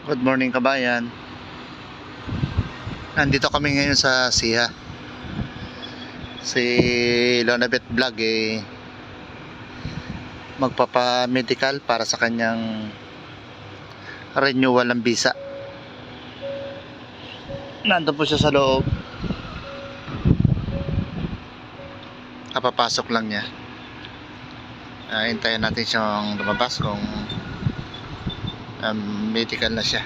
Good morning kabayan. Nandito kami ngayon sa Siha. Si Lonabet Vlog magpapa-medical para sa kanyang renewal ng visa. Nandun po siya sa loob. Kapapasok lang niya. Hintayin natin siyang lumabas kung medical na siya.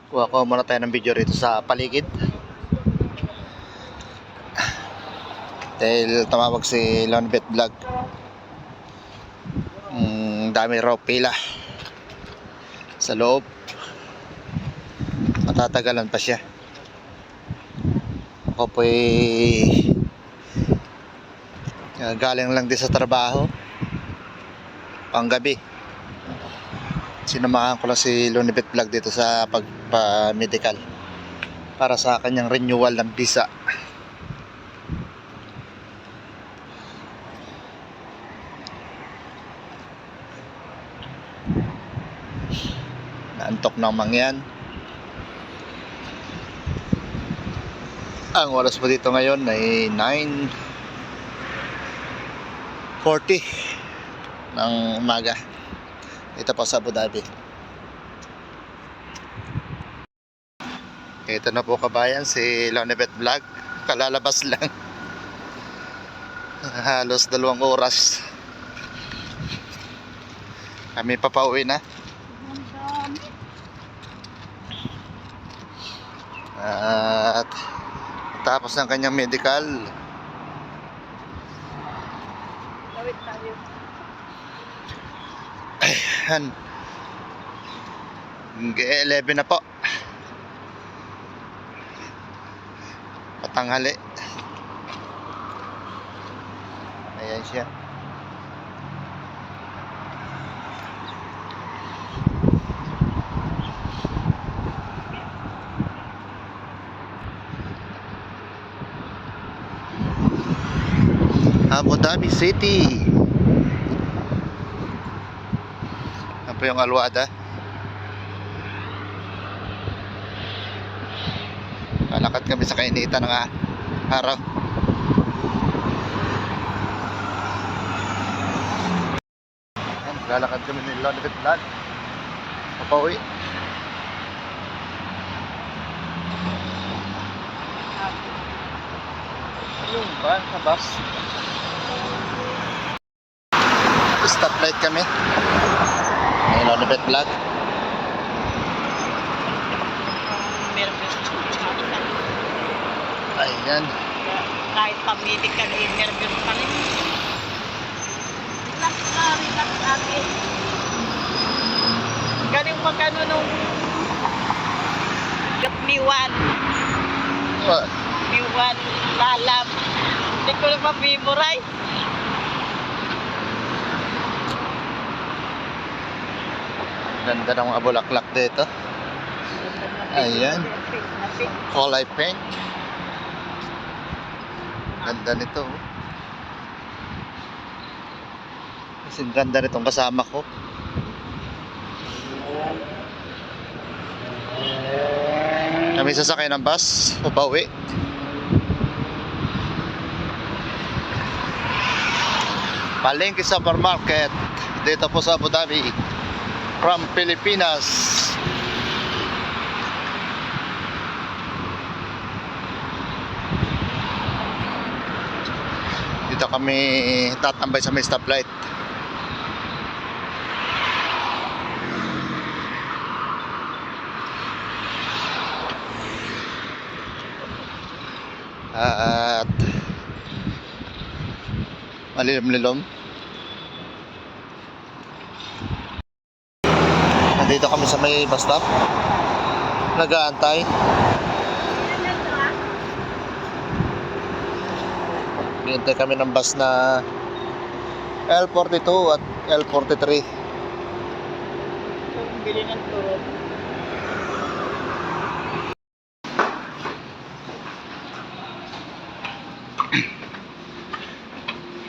Kuha ko muna tayo ng video rito sa paligid dahil tumawag si Lonabet Vlog. Dami raw pila sa loob, matatagalan pa siya. Ako po'y galing lang din sa trabaho panggabi. Sinamahan ko lang si Lonabet Vlog dito sa pagpa-medical para sa kanyang renewal ng visa. Naantok ng mangyan. Ang oras po dito ngayon ay 9:40 ng umaga. Ito po sa Abu Dhabi. Ito na po kabayan si Lonabet Vlog. Kalalabas lang. Halos 2 oras. Kami papauwi na. At tapos ng kanyang medical. Tawid tayo. Ayan. 11 na po. Patanghali. Ayan siya. Abu Dhabi City. Ano po yung Alwada? Lalakad kami sa kainitan ng araw. Lalakad kami ni Lonabet Vlog. Papauwi. Yung ba? Sa bus. Stoplight kami. Ni Lonabet Vlog. Ayan. Kahit pag-medical, nervous pa rin. Relax ate. Galing magkano nung Mi-1. What? Mi-1 lalab. Hindi ko na ma-memorize. Ganda ng mga bulaklak dito. Ayan. Kulay pink. Ganda nito. Kasi ganda nitong kasama ko. Kami sasakay ng bus, papauwi. Palengke Supermarket dito po sa Abu Dhabi from Pilipinas. Dito kami tatambay sa may stoplight. At malilim-lilom. Nandito kami sa may bus stop. Nag-aantay. Hintay kami ng bus na L42 at L43. Bili ng turot.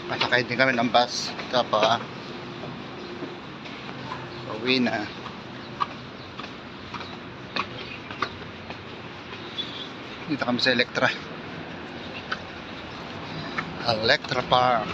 Pasakay din kami ng bus. Tapos Pauwi na. Dito kami sa Electra Park.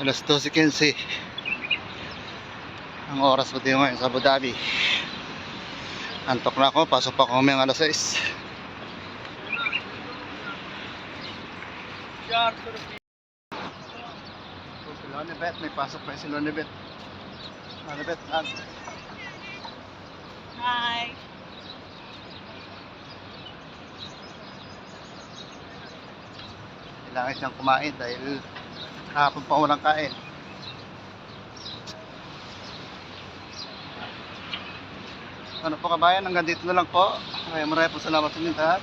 Alas 12:15 ang oras po ngayon sa Abu Dhabi. Antok na ako, pasok pa ako ng alas 6. Si Lonebet, may pasok pa si Lonebet. Lonebet, Hi. kailangan siyang kumain dahil kahapon pa walang kain. Ano po kabayan, hanggang dito na lang po. Maraming po salamat sa inyo lahat.